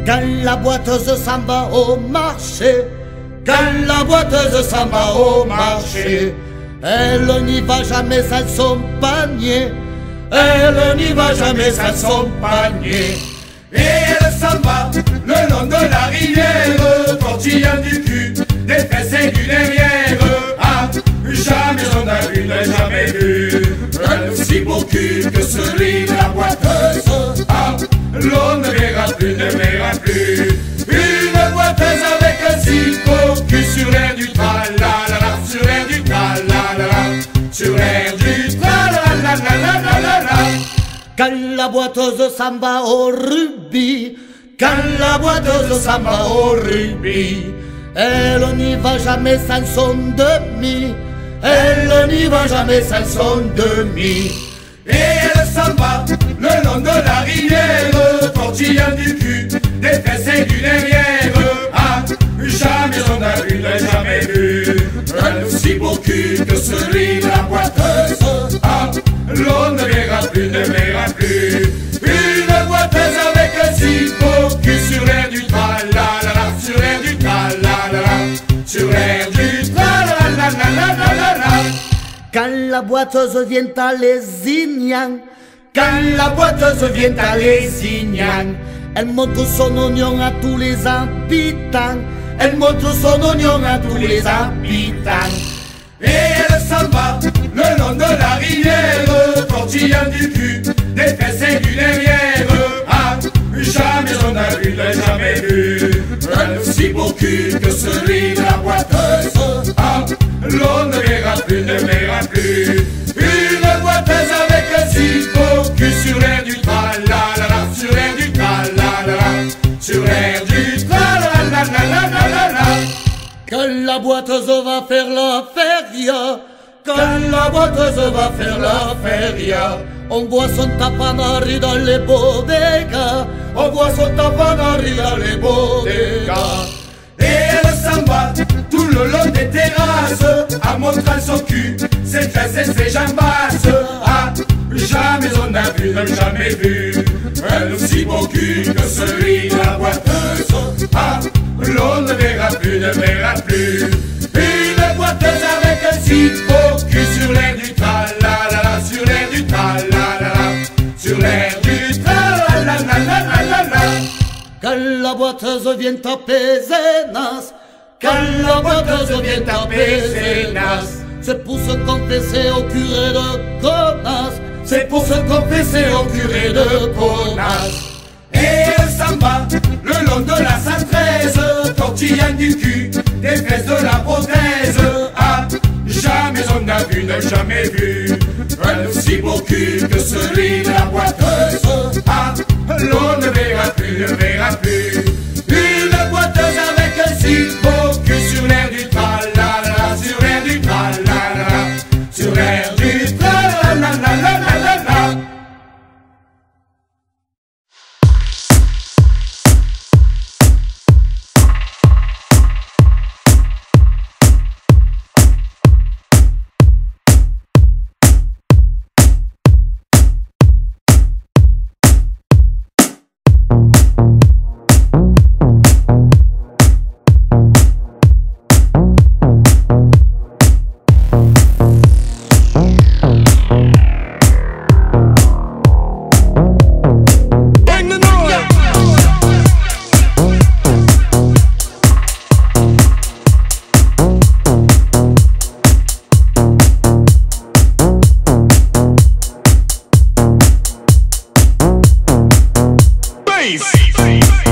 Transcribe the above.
Quand la boiteuse s'en va au marché, quand la boiteuse s'en va au marché, elle n'y va jamais sans son panier, elle n'y va jamais sans son panier. Et elle s'en va le long de la rivière, tortillant du cul, des fesses et du derrière. Ah, jamais on a vu, n'a jamais vu un aussi beau cul que celui de la boiteuse. Ah, l'on ne verra plus, ne verra plus une boiteuse avec un si beau cul sur l'air du tra-la-la-la, sur l'air du tra-la-la-la, sur l'air du tra-la-la-la-la-la-la. Quand la boiteuse s'en va au rugby, quand la boiteuse s'en va au rugby, elle n'y va jamais sans son demi, elle n'y va jamais sans son demi. Et elle s'en va le long de la rivière, tortillant du cul, des fesses et du derrière. Ah, jamais on a vu, n'a jamais vu un aussi beau cul que celui de la boiteuse. Ah, l'on ne verra plus, ne verra plus une boiteuse avec un si beau cul sur l'air du tra-la-la-la, sur l'air du tra-la-la-la, sur l'air du tra-la-la-la-la-la-la. Quand la boiteuse vient à Lézignan, quand la boiteuse vient à Lézignan, elle montre son oignon à tous les habitants, elle montre son oignon à tous les habitants. Et elle s'en va le long de la rivière, tortillant du cul, des fesses et du derrière. Ah, jamais on a vu, n'a jamais vu un aussi beau cul que celui de la boiteuse. Ah, l'on ne verra plus, ne verra plus une boiteuse avec un si beau cul sur l'air du tra-la-la-la, sur l'air du tra-la-la-la, sur l'air du tra-la-la-la-la-la-la. Quand la boiteuse va faire la feria, quand la boiteuse va faire la feria, on voit son tapanari dans les bodegas, on voit son tapanari dans les bodegas. Et elle s'en va tout le long des terrasses, en montrant son cul, ses fesses et ses jambasses. Ah, jamais on a vu, n'a jamais vu un aussi beau cul que celui de la boiteuse. Ah, l'on ne verra plus, ne verra plus une boiteuse avec un si beau cul sur l'air du tra-la-la-la, sur l'air du tra-la-la-la, sur l'air du tra-la-la-la-la-la-la. Quand la boiteuse vient taper Zénas, quand la boiteuse vient taper Zénas, c'est pour se confesser au curé de Conas, c'est pour se confesser au curé de Conas. Et elle s'en va le long de la 113, tortillant du cul, des fesses de la prothèse. Ah, jamais on a vu, n'a jamais vu un aussi beau cul que celui de la boiteuse. Ah, l'on ne verra plus, ne verra plus une boiteuse avec un si beau cul sur l'air du tra-la-la, sur l'air du tra-la-la, sur l'air du tra-la-la-la-la-la-la. Bass.